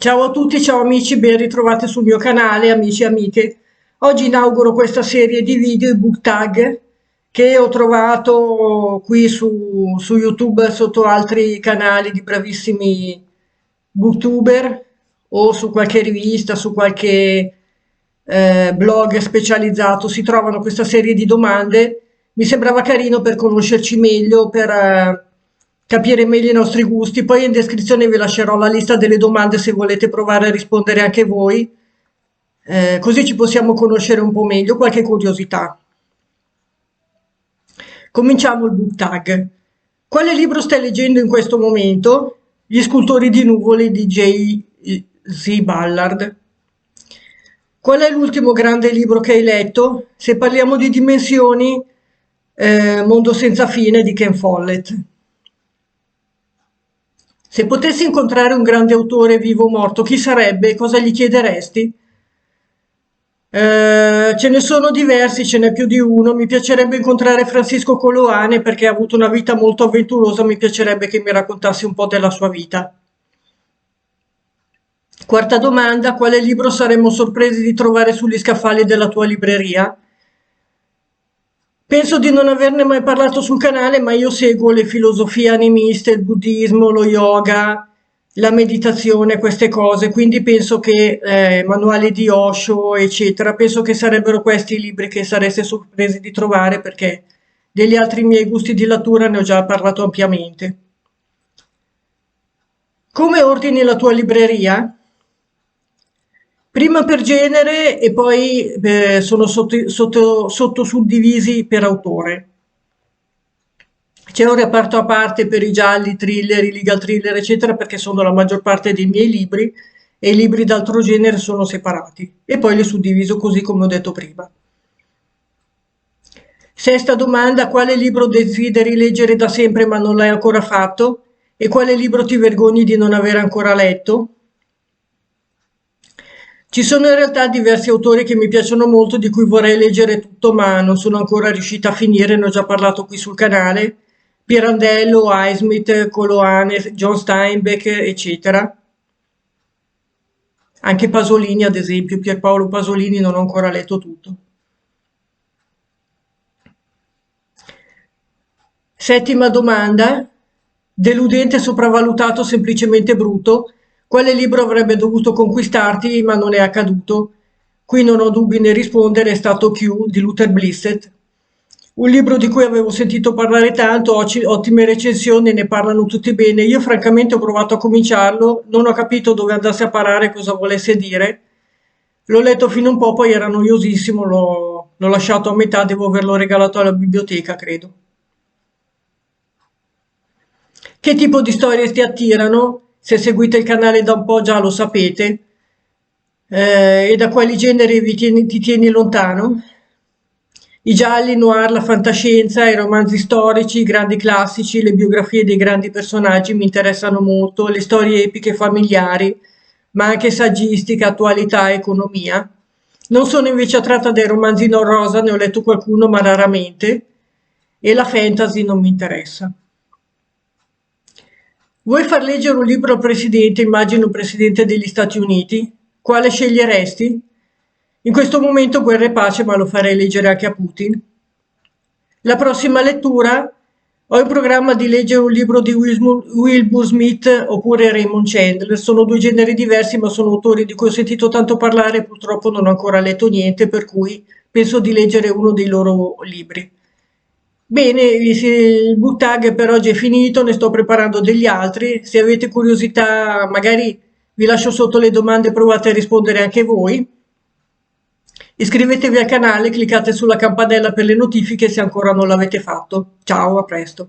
Ciao a tutti, ciao amici, ben ritrovati sul mio canale, amici e amiche. Oggi inauguro questa serie di video, i book tag, che ho trovato qui su YouTube sotto altri canali di bravissimi booktuber o su qualche rivista, su qualche blog specializzato. Si trovano questa serie di domande. Mi sembrava carino per conoscerci meglio, per capire meglio i nostri gusti. Poi in descrizione vi lascerò la lista delle domande se volete provare a rispondere anche voi, così ci possiamo conoscere un po' meglio, qualche curiosità. Cominciamo il book tag. Quale libro stai leggendo in questo momento? Gli scultori di nuvole di J.Z. Ballard. Qual è l'ultimo grande libro che hai letto? Se parliamo di dimensioni, Mondo senza fine di Ken Follett. Se potessi incontrare un grande autore vivo o morto, chi sarebbe e cosa gli chiederesti? Ce ne sono diversi, ce n'è più di uno. Mi piacerebbe incontrare Francisco Coloane perché ha avuto una vita molto avventurosa, mi piacerebbe che mi raccontasse un po' della sua vita. Quarta domanda, quale libro saremmo sorpresi di trovare sugli scaffali della tua libreria? Penso di non averne mai parlato sul canale, ma io seguo le filosofie animiste, il buddismo, lo yoga, la meditazione, queste cose, quindi penso che manuali di Osho, eccetera, penso che sarebbero questi i libri che sareste sorpresi di trovare perché degli altri miei gusti di lettura ne ho già parlato ampiamente. Come ordini la tua libreria? Prima per genere e poi sono sottosuddivisi per autore. C'è un reparto a parte per i gialli, i thriller, i legal thriller, eccetera, perché sono la maggior parte dei miei libri e i libri d'altro genere sono separati. E poi li suddiviso così come ho detto prima. Sesta domanda, quale libro desideri leggere da sempre ma non l'hai ancora fatto? E quale libro ti vergogni di non aver ancora letto? Ci sono in realtà diversi autori che mi piacciono molto, di cui vorrei leggere tutto, ma non sono ancora riuscita a finire, ne ho già parlato qui sul canale. Pirandello, Highsmith, Coloane, John Steinbeck, eccetera. Anche Pasolini, ad esempio, Pierpaolo Pasolini non ho ancora letto tutto. Settima domanda, deludente, sopravvalutato, semplicemente brutto. Quale libro avrebbe dovuto conquistarti ma non è accaduto? Qui non ho dubbi nel rispondere, è stato Q di Luther Blissett. Un libro di cui avevo sentito parlare tanto, ottime recensioni, ne parlano tutti bene. Io francamente ho provato a cominciarlo, non ho capito dove andasse a parare, cosa volesse dire. L'ho letto fino a un po', poi era noiosissimo, l'ho lasciato a metà, devo averlo regalato alla biblioteca, credo. Che tipo di storie ti attirano? Se seguite il canale da un po' già lo sapete. E da quali generi ti tieni lontano? I gialli, noir, la fantascienza, i romanzi storici, i grandi classici, le biografie dei grandi personaggi mi interessano molto, le storie epiche familiari, ma anche saggistica, attualità, economia. Non sono invece attratta dai romanzi non rosa, ne ho letto qualcuno ma raramente, e la fantasy non mi interessa. Vuoi far leggere un libro al presidente, immagino presidente degli Stati Uniti? Quale sceglieresti? In questo momento guerra e pace, ma lo farei leggere anche a Putin. La prossima lettura ho in programma di leggere un libro di Wilbur Smith oppure Raymond Chandler. Sono due generi diversi, ma sono autori di cui ho sentito tanto parlare e purtroppo non ho ancora letto niente, per cui penso di leggere uno dei loro libri. Bene, il book tag per oggi è finito, ne sto preparando degli altri. Se avete curiosità, magari vi lascio sotto le domande, provate a rispondere anche voi. Iscrivetevi al canale, cliccate sulla campanella per le notifiche se ancora non l'avete fatto. Ciao, a presto.